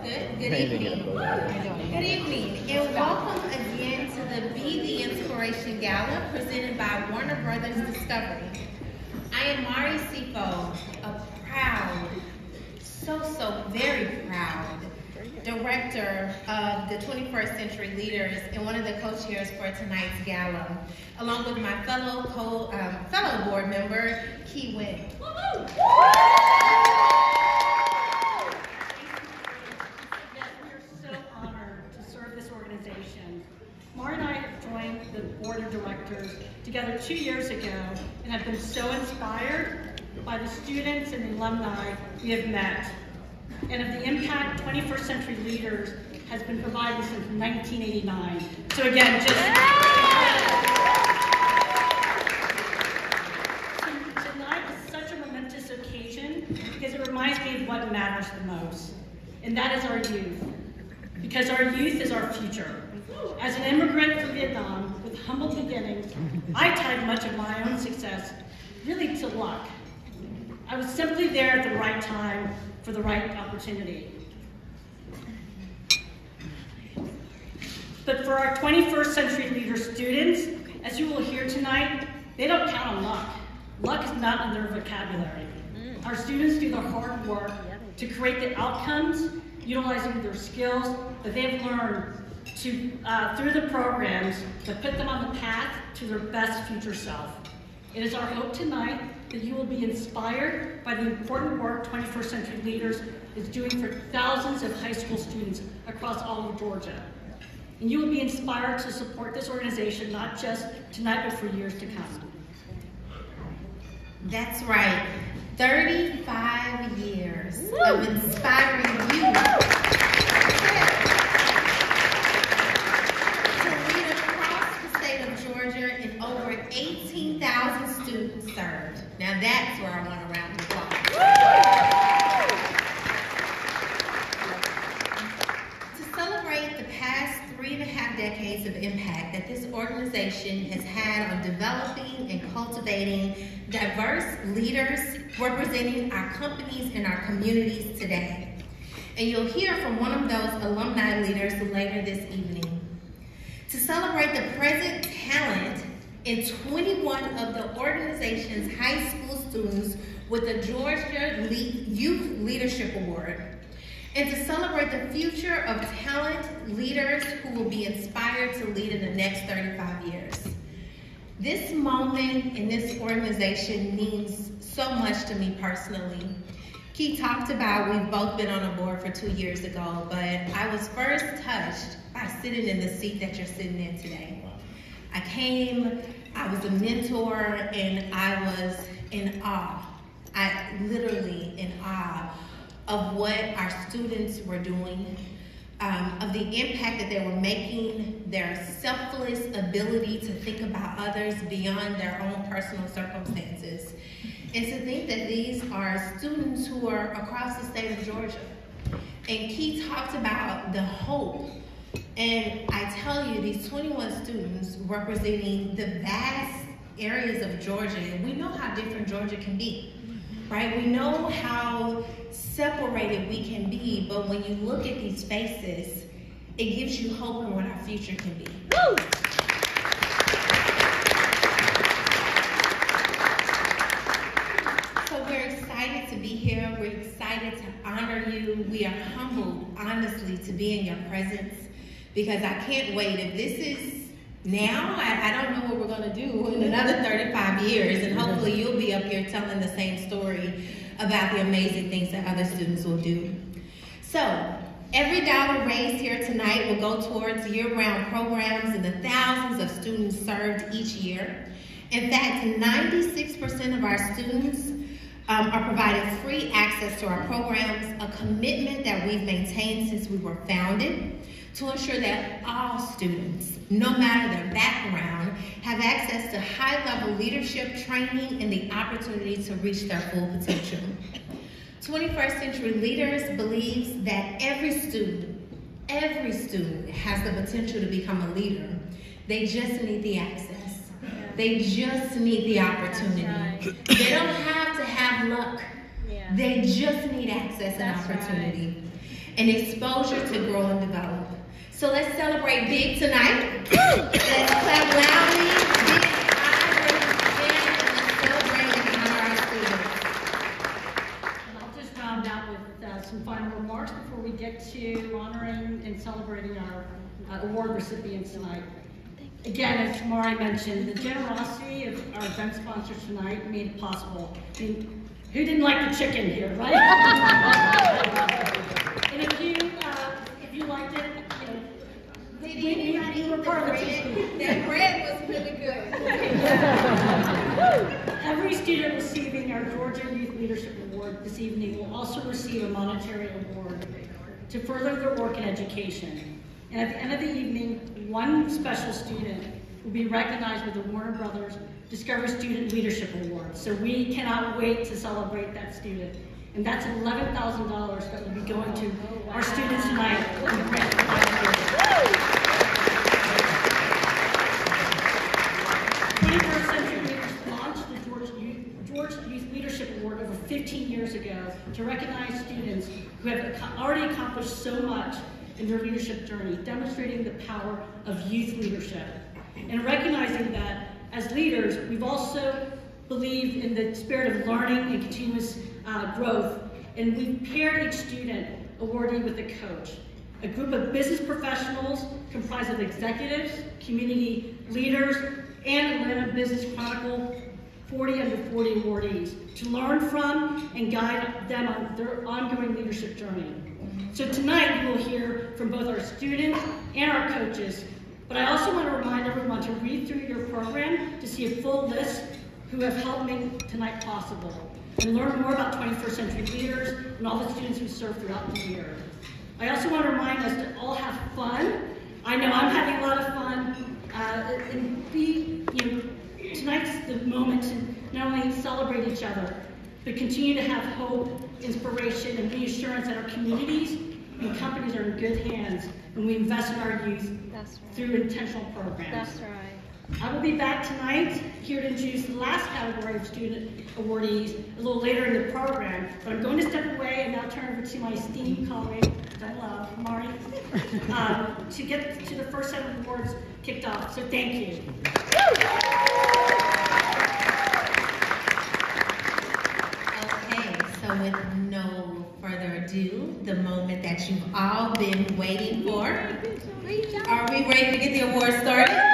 good. Good evening. Good evening, and welcome again to the Be the Inspiration Gala presented by Warner Brothers Discovery. I am Mari Sifo, a proud, so very proud director of the 21st Century Leaders and one of the co-chairs for tonight's gala, along with my fellow board member, Key Wynn. Mara and I joined the board of directors together 2 years ago and have been so inspired by the students and the alumni we have met, and of the impact 21st Century Leaders has been providing since 1989. So again, tonight is such a momentous occasion because it reminds me of what matters the most, and that is our youth, because our youth is our future. As an immigrant from Vietnam with humble beginnings, I tied much of my own success really to luck. I was simply there at the right time for the right opportunity. But for our 21st Century Leader students, as you will hear tonight, they don't count on luck. Luck is not in their vocabulary. Our students do the hard work to create the outcomes, utilizing their skills that they have learned through the programs that put them on the path to their best future self. It is our hope tonight that you will be inspired by the important work 21st Century Leaders is doing for thousands of high school students across all of Georgia. And you will be inspired to support this organization, not just tonight, but for years to come. That's right. 35 years of inspiring you and over 18,000 students served. Now that's where I want a round of applause. To celebrate the past 3.5 decades of impact that this organization has had on developing and cultivating diverse leaders representing our companies and our communities today. And you'll hear from one of those alumni leaders later this evening. To celebrate the present talent in 21 of the organization's high school students with the Georgia Youth Leadership Award, and to celebrate the future of talent leaders who will be inspired to lead in the next 35 years. This moment in this organization means so much to me personally. Key talked about we've both been on a board for 2 years ago, but I was first touched by sitting in the seat that you're sitting in today. I came, I was a mentor, and I was in awe. Literally in awe of what our students were doing, of the impact that they were making, their selfless ability to think about others beyond their own personal circumstances. And to think that these are students who are across the state of Georgia. And Key talked about the hope. And I tell you, these 21 students representing the vast areas of Georgia, and we know how different Georgia can be, right? We know how separated we can be, but when you look at these faces, it gives you hope in what our future can be. Woo! To be here. We're excited to honor you. We are humbled, honestly, to be in your presence, because I can't wait. If this is now, I don't know what we're going to do in another 35 years, and hopefully you'll be up here telling the same story about the amazing things that other students will do. So, every dollar raised here tonight will go towards year-round programs and the thousands of students served each year. In fact, 96% of our students are provided free access to our programs, a commitment that we've maintained since we were founded to ensure that all students, no matter their background, have access to high-level leadership training and the opportunity to reach their full potential. 21st Century Leaders believes that every student has the potential to become a leader. They just need the access. They just need the opportunity. Right. They don't have to have luck. Yeah. They just need access and opportunity. Right. and exposure to grow and develop. So let's celebrate big tonight. Let's clap loudly, big and let's celebrate and honor our students. And I'll just round out with some final remarks before we get to honoring and celebrating our award recipients tonight. Again, as Tamari mentioned, the generosity of our event sponsors tonight made it possible. I mean, who didn't like the chicken here, right? And if you liked it, you were part of the team. That bread was really good. Every student receiving our Georgia Youth Leadership Award this evening will also receive a monetary award to further their work in education. And at the end of the evening, one special student will be recognized with the Warner Brothers Discover Student Leadership Award. So we cannot wait to celebrate that student. And that's $11,000 that will be going to our students tonight. 21st Century Leaders launched the Georgia Youth Leadership Award over 15 years ago to recognize students who have already accomplished so much in their leadership journey, demonstrating the power of youth leadership. And recognizing that as leaders, we've also believed in the spirit of learning and continuous growth, and we've paired each student awardee with a coach, a group of business professionals comprised of executives, community leaders, and Atlanta Business Chronicle 40 Under 40 awardees to learn from and guide them on their ongoing leadership journey. So tonight you will hear from both our students and our coaches, but I also want to remind everyone to read through your program to see a full list who have helped make tonight possible, and learn more about 21st Century Leaders and all the students who serve throughout the year. I also want to remind us to all have fun. I know I'm having a lot of fun, and tonight's the moment to not only celebrate each other, but continue to have hope, inspiration, and reassurance that our communities and companies are in good hands when we invest in our youth through intentional programs. That's right. I will be back tonight here to introduce the last category of student awardees a little later in the program, but I'm going to step away and now turn over to my esteemed colleague, I love, Mari, to get to the first set of awards kicked off. So thank you. Okay, so with no further ado, the moment that you've all been waiting for. Are we ready to get the award started?